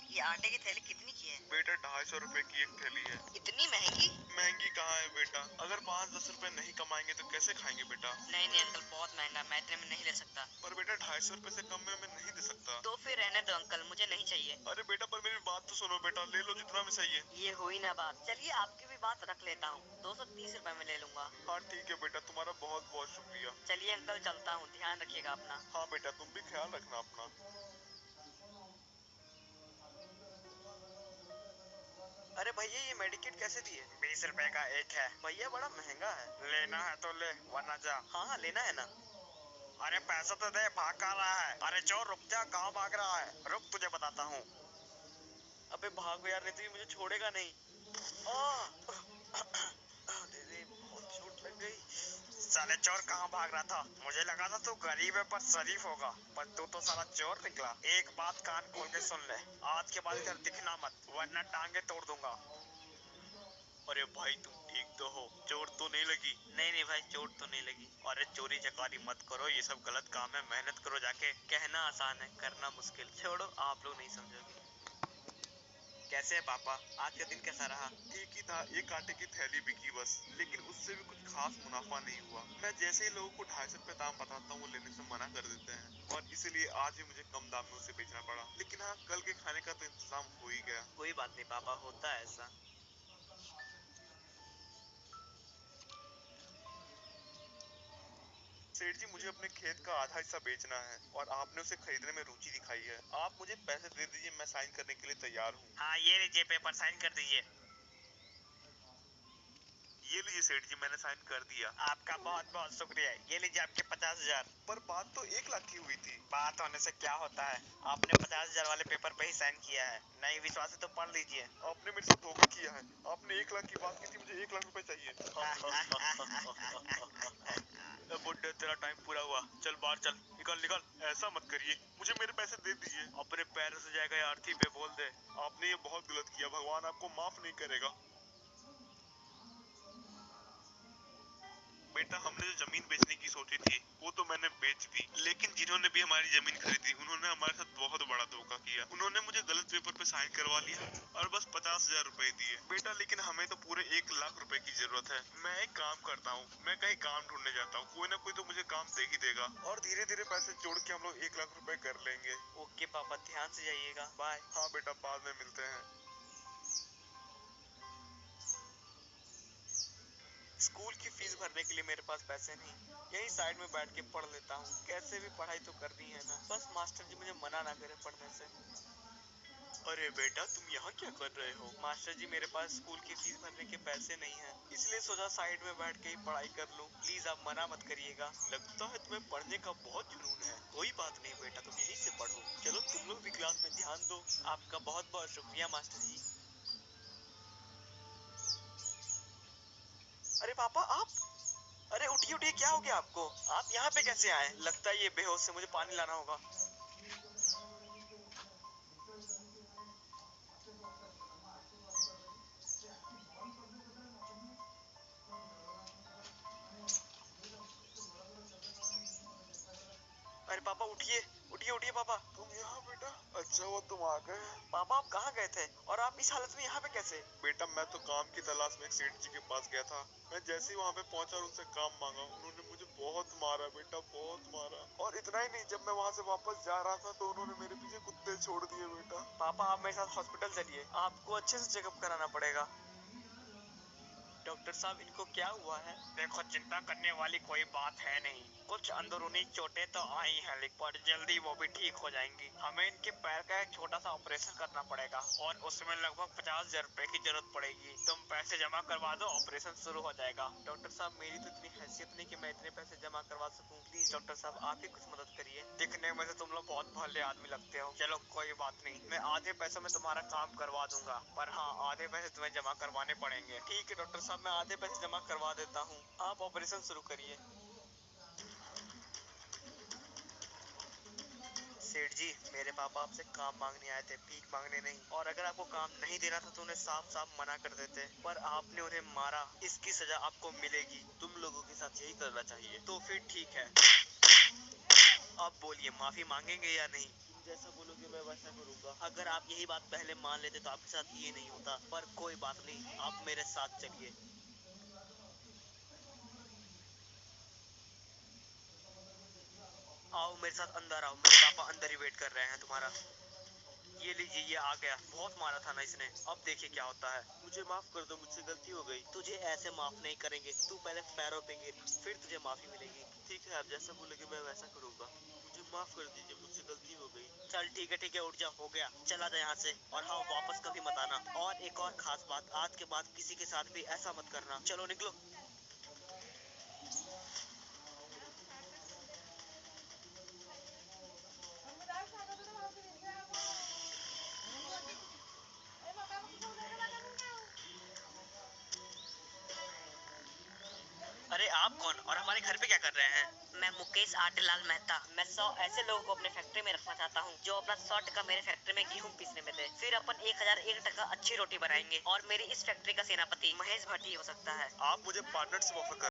ये आटे की थैली कितनी की है? बेटा 250 रुपए की एक थैली है। इतनी महंगी? महंगी कहाँ है बेटा, अगर 5-10 रुपए नहीं कमाएंगे तो कैसे खाएंगे बेटा। नहीं नहीं अंकल, बहुत महंगा, मैं इतने में नहीं ले सकता। पर बेटा 250 रुपए से कम में मैं नहीं दे सकता। तो फिर रहने दो अंकल, मुझे नहीं चाहिए। अरे बेटा पर मेरी बात तो सुनो बेटा, ले लो जितना में सही है। ये हुई ना बात। चलिए आपकी भी बात रख लेता हूँ, 230 रुपए में ले लूंगा। हाँ ठीक है बेटा, तुम्हारा बहुत बहुत शुक्रिया। चलिए अंकल चलता हूँ, ध्यान रखिएगा अपना। हाँ बेटा तुम भी ख्याल रखना अपना। अरे भैया ये मेडिकेट कैसे दिए? 20 रुपए का एक है। भैया बड़ा महंगा है। लेना है तो ले वरना जा। हाँ हाँ लेना है ना। अरे पैसा तो दे, भाग कहाँ रहा है? अरे चोर रुक जा, कहाँ भाग रहा है? रुक तुझे बताता हूँ। अबे भागो यार, नहीं तो ये मुझे छोड़ेगा नहीं। दे दे, बहुत चोट लग गई। साले चोर कहाँ भाग रहा था? मुझे लगा था तू गरीब है पर शरीफ होगा, पर तू तो साला चोर निकला। एक बात कान खोल के सुन ले, आज के बाद इधर दिखना मत वरना टांगे तोड़ दूंगा। अरे भाई तुम ठीक तो हो, चोट तो नहीं लगी? नहीं नहीं भाई, चोट तो नहीं लगी। अरे चोरी चकारी मत करो, ये सब गलत काम है, मेहनत करो जाके। कहना आसान है, करना मुश्किल। छोड़ो, आप लोग नहीं समझोगे। कैसे है पापा? आज का दिन कैसा रहा? ठीक ही था, एक आटे की थैली बिकी बस, लेकिन उससे भी कुछ खास मुनाफा नहीं हुआ। मैं जैसे ही लोगों को 250 रुपए दाम बताता हूँ वो लेने से मना कर देते हैं, और इसीलिए आज ही मुझे कम दाम में उसे बेचना पड़ा। लेकिन हाँ, कल के खाने का तो इंतजाम हो ही गया। कोई बात नहीं पापा, होता है ऐसा। सेठ जी मुझे अपने खेत का आधा हिस्सा बेचना है और आपने उसे खरीदने में रुचि दिखाई है। आप मुझे पैसे दे दीजिए, मैं साइन करने के लिए तैयार हूँ। हाँ ये लीजिए पेपर, साइन कर दीजिए। ये लीजिए सेठ जी, मैंने साइन कर दिया। आपका बहुत बहुत शुक्रिया। ये लीजिए आपके 50,000। पर बात तो 1 लाख की हुई थी। बात होने से क्या होता है, आपने 50,000 वाले पेपर पे ही साइन किया है। नहीं विश्वास है तो पढ़ लीजिए। आपने मेरे साथ धोखा किया है, आपने 1 लाख की बात की थी, मुझे 1 लाख रुपए चाहिए। बुड्ढे तेरा टाइम पूरा हुआ, चल बाहर चल, निकल निकल। ऐसा मत करिए, मुझे मेरे पैसे दे दीजिए। अपने पैरों से जाएगा या अर्थी पे बोल दे। आपने ये बहुत गलत किया, भगवान आपको माफ नहीं करेगा। बेटा हमने जो जमीन बेचने की सोची थी वो तो मैंने बेच दी, लेकिन जिन्होंने भी हमारी जमीन खरीदी उन्होंने हमारे साथ बहुत बड़ा धोखा किया। उन्होंने मुझे गलत पेपर पे साइन करवा लिया और बस 50,000 रुपए दिए। बेटा लेकिन हमें तो पूरे 1 लाख रुपए की जरूरत है। मैं एक काम करता हूँ, मैं कहीं काम ढूंढने जाता हूँ, कोई ना कोई तो मुझे काम दे ही देगा, और धीरे धीरे पैसे जोड़ के हम लोग 1 लाख रुपए कर लेंगे। ओके पापा, ध्यान से जाइएगा, बाय। हाँ बेटा, बाद में मिलते हैं। स्कूल की फीस भरने के लिए मेरे पास पैसे नहीं, यही साइड में बैठ के पढ़ लेता हूँ। कैसे भी पढ़ाई तो करनी है ना, बस मास्टर जी मुझे मना ना करे पढ़ने से। अरे बेटा तुम यहाँ क्या कर रहे हो? मास्टर जी मेरे पास स्कूल की फीस भरने के पैसे नहीं हैं, इसलिए सोचा साइड में बैठ के ही पढ़ाई कर लूं। प्लीज आप मना मत करिएगा। लगता है तुम्हें पढ़ने का बहुत जुनून है। कोई बात नहीं बेटा, तुम यहीं से पढ़ो। चलो तुम लोग भी क्लास में ध्यान दो। आपका बहुत बहुत शुक्रिया मास्टर जी। अरे पापा आप, अरे उठिए उठिए, क्या हो गया आपको? आप यहाँ पे कैसे आए? लगता है ये बेहोश है, मुझे पानी लाना होगा। अरे पापा उठिए उठिए उठिए पापा। तुम यहाँ बेटा, अच्छा वो तुम आ गए। पापा आप कहाँ गए थे और आप इस हालत में यहाँ पे कैसे? बेटा मैं तो काम की तलाश में एक सेठ जी के पास गया था। मैं जैसे ही वहाँ पे पहुंचा और उनसे काम मांगा, उन्होंने मुझे बहुत मारा बेटा, बहुत मारा। और इतना ही नहीं, जब मैं वहाँ से वापस जा रहा था तो उन्होंने मेरे पीछे कुत्ते छोड़ दिए बेटा। पापा आप मेरे साथ हॉस्पिटल चलिए, आपको अच्छे से चेकअप कराना पड़ेगा। डॉक्टर साहब इनको क्या हुआ है? देखो चिंता करने वाली कोई बात है नहीं, कुछ अंदरूनी चोटें तो आई हैं पर जल्दी वो भी ठीक हो जाएंगी। हमें इनके पैर का एक छोटा सा ऑपरेशन करना पड़ेगा और उसमें लगभग 50,000 रुपए की जरूरत पड़ेगी। तुम पैसे जमा करवा दो, ऑपरेशन शुरू हो जाएगा। डॉक्टर साहब मेरी तो इतनी हैसियत नहीं कि मैं इतने पैसे जमा करवा सकूं। प्लीज डॉक्टर साहब आप ही कुछ मदद करिए। दिखने में तो तुम लोग बहुत भले आदमी लगते हो। चलो कोई बात नहीं, मैं आधे पैसों में तुम्हारा काम करवा दूंगा, पर हाँ आधे पैसे तुम्हें जमा करवाने पड़ेंगे। ठीक है डॉक्टर साहब, मैं आधे पैसे जमा करवा देता हूँ, आप ऑपरेशन शुरू करिए। सेठ जी मेरे पापा आपसे काम मांगने आए थे, भीख मांगने नहीं। और अगर आपको काम नहीं देना था तो उन्हें साफ साफ मना कर देते, पर आपने उन्हें मारा, इसकी सजा आपको मिलेगी। तुम लोगों के साथ यही करना चाहिए। तो फिर ठीक है, अब बोलिए माफी मांगेंगे या नहीं? जैसा बोलोगे मैं वैसा करूंगा। अगर आप यही बात पहले मान लेते तो आपके साथ ये नहीं होता, पर कोई बात नहीं, आप मेरे साथ चलिए। आओ मेरे साथ अंदर आओ, मेरे पापा अंदर ही वेट कर रहे हैं तुम्हारा। ये लीजिए, ये आ गया। बहुत मारा था ना इसने, अब देखिए क्या होता है। मुझे माफ कर दो, मुझसे गलती हो गई। तुझे ऐसे माफ नहीं करेंगे, तू पहले पैरों पे गिर, फिर तुझे माफी मिलेगी। ठीक है, आप जैसा बोलेंगे मैं वैसा करूंगा। मुझे माफ कर दीजिए, मुझसे गलती हो गई। चल ठीक है, उठ जा, हो गया, चला जा यहाँ से। और हाँ, वापस कभी मत आना। और एक और खास बात, आज के बाद किसी के साथ भी ऐसा मत करना। चलो निकलो। अरे आप कौन और हमारे घर पे क्या कर रहे हैं? मैं मुकेश आटेलाल मेहता। मैं 100 ऐसे लोगों को अपने फैक्ट्री में रखना चाहता हूँ जो अपना 100 टका मेरे फैक्ट्री में गेहूं पीसने में दे। फिर अपन 1001 टका अच्छी रोटी बनाएंगे और मेरी इस फैक्ट्री का सेनापति महेश भट्टी हो सकता है। आप मुझे पार्टनरशिप ऑफर कर